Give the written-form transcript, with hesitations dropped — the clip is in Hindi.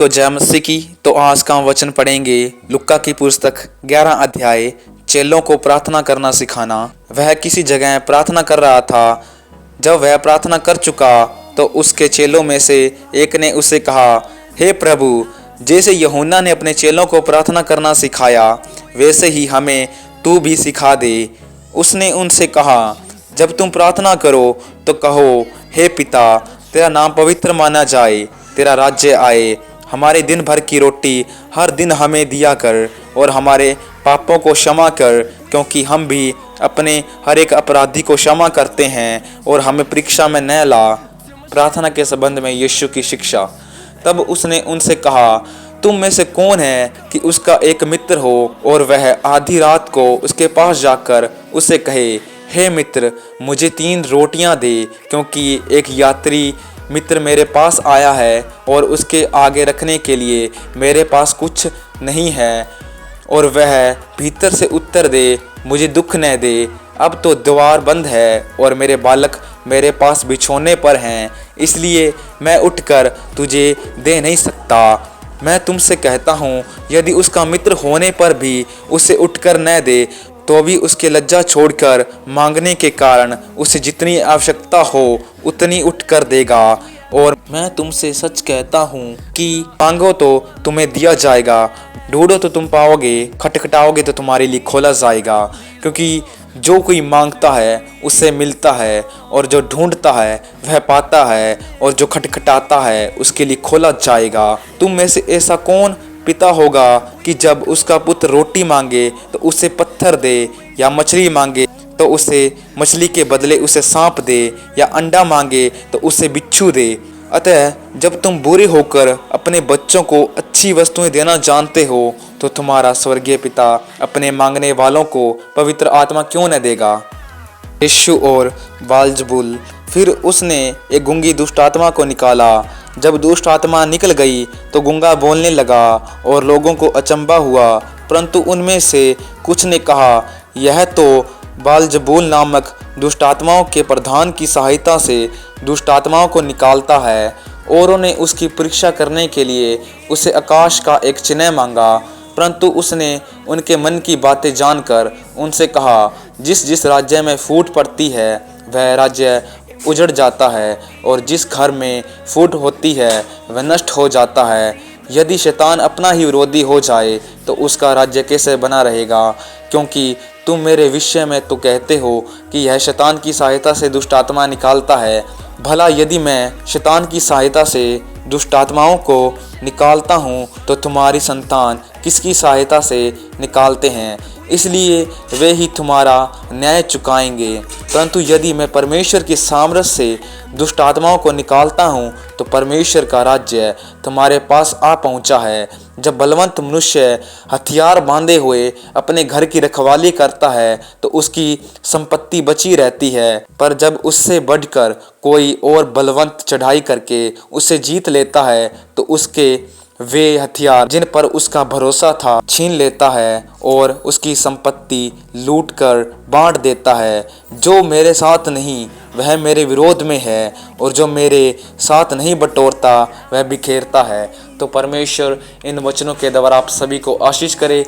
तो जय मसीह की। तो आज का हम वचन पढ़ेंगे लुक्का की पुस्तक 11 अध्याय, चेलों को प्रार्थना करना सिखाना। वह किसी जगह प्रार्थना कर रहा था। जब वह प्रार्थना कर चुका तो उसके चेलों में से एक ने उसे कहा, हे प्रभु, जैसे यूहन्ना ने अपने चेलों को प्रार्थना करना सिखाया वैसे ही हमें तू भी सिखा दे। उसने उनसे कहा, जब तुम प्रार्थना करो तो कहो, हे पिता, तेरा नाम पवित्र माना जाए, तेरा राज्य आए, हमारे दिन भर की रोटी हर दिन हमें दिया कर और हमारे पापों को क्षमा कर, क्योंकि हम भी अपने हर एक अपराधी को क्षमा करते हैं, और हमें परीक्षा में न ला। प्रार्थना के संबंध में यीशु की शिक्षा। तब उसने उनसे कहा, तुम में से कौन है कि उसका एक मित्र हो और वह आधी रात को उसके पास जाकर उसे कहे, हे मित्र, मुझे 3 रोटियां दे, क्योंकि एक यात्री मित्र मेरे पास आया है और उसके आगे रखने के लिए मेरे पास कुछ नहीं है। और वह भीतर से उत्तर दे, मुझे दुख न दे, अब तो द्वार बंद है और मेरे बालक मेरे पास बिछोने पर हैं, इसलिए मैं उठकर तुझे दे नहीं सकता। मैं तुमसे कहता हूँ, यदि उसका मित्र होने पर भी उसे उठकर न दे तो भी उसके लज्जा छोड़कर मांगने के कारण उसे जितनी आवश्यकता हो उतनी उठकर देगा। और मैं तुमसे सच कहता हूँ कि मांगो तो तुम्हें दिया जाएगा, ढूंढो तो तुम पाओगे, खटखटाओगे तो तुम्हारे लिए खोला जाएगा। क्योंकि जो कोई मांगता है उसे मिलता है, और जो ढूंढता है वह पाता है, और जो खटखटाता है उसके लिए खोला जाएगा। तुम में से ऐसा कौन पिता होगा कि जब उसका पुत्र रोटी मांगे तो उसे पत्थर दे, या मछली मांगे तो उसे मछली के बदले उसे सांप दे, या अंडा मांगे तो उसे बिच्छू दे। अतः जब तुम बुरे होकर अपने बच्चों को अच्छी वस्तुएं देना जानते हो तो तुम्हारा स्वर्गीय पिता अपने मांगने वालों को पवित्र आत्मा क्यों न देगा। यीशु और बालजबूल। फिर उसने एक गूंगी दुष्ट आत्मा को निकाला। जब दुष्ट आत्मा निकल गई तो गूंगा बोलने लगा और लोगों को अचंभा हुआ, परंतु उनमें से कुछ ने कहा, यह तो बालजबूल नामक दुष्ट आत्माओं के प्रधान की सहायता से दुष्ट आत्माओं को निकालता है। औरों ने उसकी परीक्षा करने के लिए उसे आकाश का एक चिन्ह मांगा, परंतु उसने उनके मन की बातें जानकर उनसे कहा, जिस जिस राज्य में फूट पड़ती है वह राज्य उजड़ जाता है, और जिस घर में फूट होती है वह नष्ट हो जाता है। यदि शैतान अपना ही विरोधी हो जाए तो उसका राज्य कैसे बना रहेगा। क्योंकि तुम मेरे विषय में तो कहते हो कि यह शैतान की सहायता से दुष्ट आत्मा निकालता है। भला यदि मैं शैतान की सहायता से दुष्ट आत्माओं को निकालता हूँ तो तुम्हारी संतान किसकी सहायता से निकालते हैं, इसलिए वे ही तुम्हारा न्याय चुकाएंगे। परंतु यदि मैं परमेश्वर की सामर्थ्य से दुष्ट आत्माओं को निकालता हूँ तो परमेश्वर का राज्य तुम्हारे पास आ पहुँचा है। जब बलवंत मनुष्य हथियार बांधे हुए अपने घर की रखवाली करता है तो उसकी संपत्ति बची रहती है, पर जब उससे बढ़कर कोई और बलवंत चढ़ाई करके उसे जीत लेता है तो उसके वे हथियार जिन पर उसका भरोसा था छीन लेता है और उसकी संपत्ति लूट कर बांट देता है। जो मेरे साथ नहीं वह मेरे विरोध में है, और जो मेरे साथ नहीं बटोरता वह बिखेरता है। तो परमेश्वर इन वचनों के द्वारा आप सभी को आशीष करे।